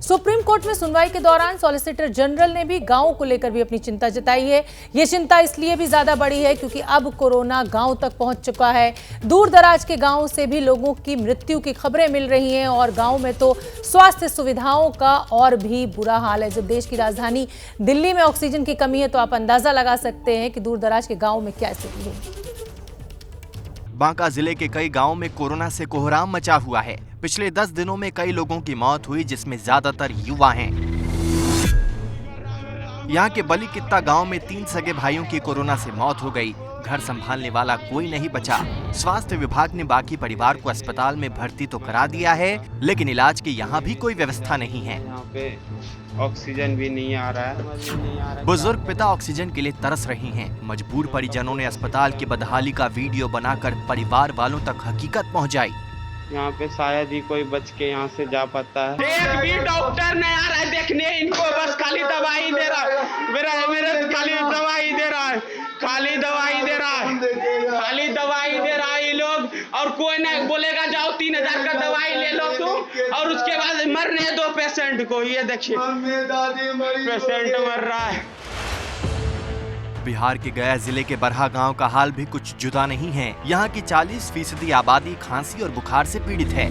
Supreme court में सुनवाई के दौरान सॉलिसिटर जनरल ने भी गांवों को लेकर भी अपनी चिंता जताई है। ये चिंता इसलिए भी ज्यादा बड़ी है क्योंकि अब कोरोना गांव तक पहुंच चुका है। दूर दराज के गांवों से भी लोगों की मृत्यु की खबरें मिल रही हैं और गांव में तो स्वास्थ्य सुविधाओं का और भी बुरा हाल है। जब देश की राजधानी दिल्ली में ऑक्सीजन की कमी है तो आप अंदाजा लगा सकते हैं कि दूर दराज के गाँव में क्या स्थिति है। बांका जिले के कई गांवों में कोरोना से कोहराम मचा हुआ है। पिछले 10 दिनों में कई लोगों की मौत हुई, जिसमें ज्यादातर युवा हैं। यहाँ के बली कित्ता गांव में 3 सगे भाइयों की कोरोना से मौत हो गई। घर संभालने वाला कोई नहीं बचा। स्वास्थ्य विभाग ने बाकी परिवार को अस्पताल में भर्ती तो करा दिया है, लेकिन इलाज की यहाँ भी कोई व्यवस्था नहीं है। यहाँ पे ऑक्सीजन भी नहीं आ रहा है। बुजुर्ग पिता ऑक्सीजन के लिए तरस रही हैं। मजबूर परिजनों ने अस्पताल की बदहाली का वीडियो बनाकर परिवार वालों तक हकीकत पहुंचाई। यहाँ पे शायद ही कोई बच के यहाँ से जा पाता है। एक भी डॉक्टर नहीं आ रहा है देखने इनको, बस खाली दवाई दे रहा है। मेरे खाली दवाई दे रहा है, खाली दवाई दे रहा है, खाली दवाई दे रहा है ये लोग। और कोई नहीं बोलेगा जाओ 3000 का दवाई ले लो तुम, और उसके बाद मरने दो पेशेंट को। ये देखिए पेशेंट मर रहा है। बिहार के गया जिले के बरहा गांव का हाल भी कुछ जुदा नहीं है। यहाँ की 40% आबादी खांसी और बुखार से पीड़ित है।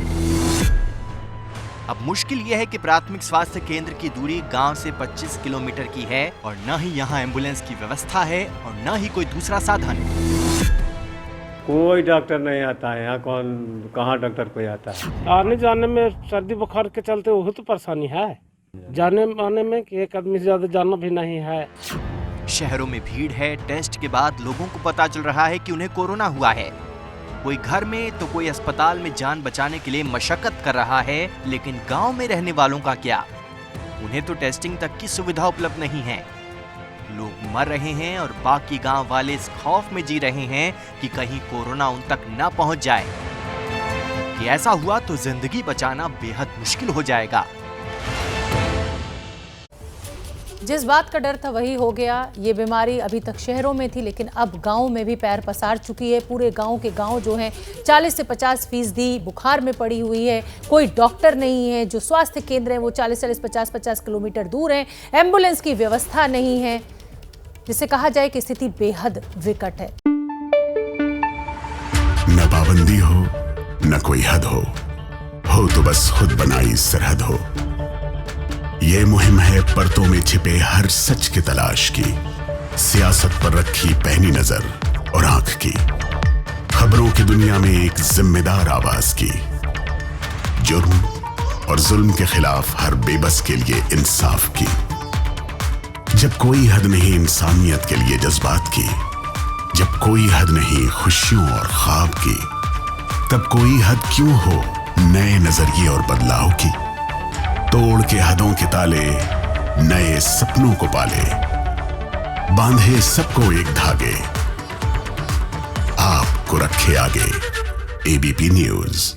अब मुश्किल यह है कि प्राथमिक स्वास्थ्य केंद्र की दूरी गांव से 25 किलोमीटर की है और न ही यहाँ एम्बुलेंस की व्यवस्था है और न ही कोई दूसरा साधन। कोई डॉक्टर नहीं आता है यहाँ। कहाँ डॉक्टर कोई आता है? आने जाने में सर्दी बुखार के चलते वो तो परेशानी है। जाने आने में कि एक आदमी से ज्यादा जाना भी नहीं है। शहरों में भीड़ है। टेस्ट के बाद लोगों को पता चल रहा है कि उन्हें कोरोना हुआ है। कोई घर में तो कोई अस्पताल में जान बचाने के लिए मशक्कत कर रहा है, लेकिन गांव में रहने वालों का क्या? उन्हें तो टेस्टिंग तक की सुविधा उपलब्ध नहीं है। लोग मर रहे हैं और बाकी गांव वाले इस खौफ में जी रहे हैं कि कहीं कोरोना उन तक न पहुंच जाए। कि ऐसा हुआ तो जिंदगी बचाना बेहद मुश्किल हो जाएगा। जिस बात का डर था वही हो गया। ये बीमारी अभी तक शहरों में थी, लेकिन अब गांव में भी पैर पसार चुकी है। पूरे गांव के गांव जो हैं 40 से 50% बुखार में पड़ी हुई है। कोई डॉक्टर नहीं है। जो स्वास्थ्य केंद्र हैं वो 40-40, 50-50 किलोमीटर दूर हैं। एम्बुलेंस की व्यवस्था नहीं है, जिसे कहा जाए कि स्थिति बेहद विकट है। न पाबंदी हो न कोई हद हो तो बस खुद बनाई सरहद हो। ये मुहिम है परतों में छिपे हर सच की तलाश की, सियासत पर रखी पैनी नजर और आंख की, खबरों की दुनिया में एक जिम्मेदार आवाज की, जुर्म और जुल्म के खिलाफ हर बेबस के लिए इंसाफ की। जब कोई हद नहीं इंसानियत के लिए जज्बात की, जब कोई हद नहीं खुशियों और ख्वाब की, तब कोई हद क्यों हो नए नजरिए और बदलाव की। तोड़ के हदों के ताले नए सपनों को पाले, बांधे सबको एक धागे, आपको रखे आगे। ABP news.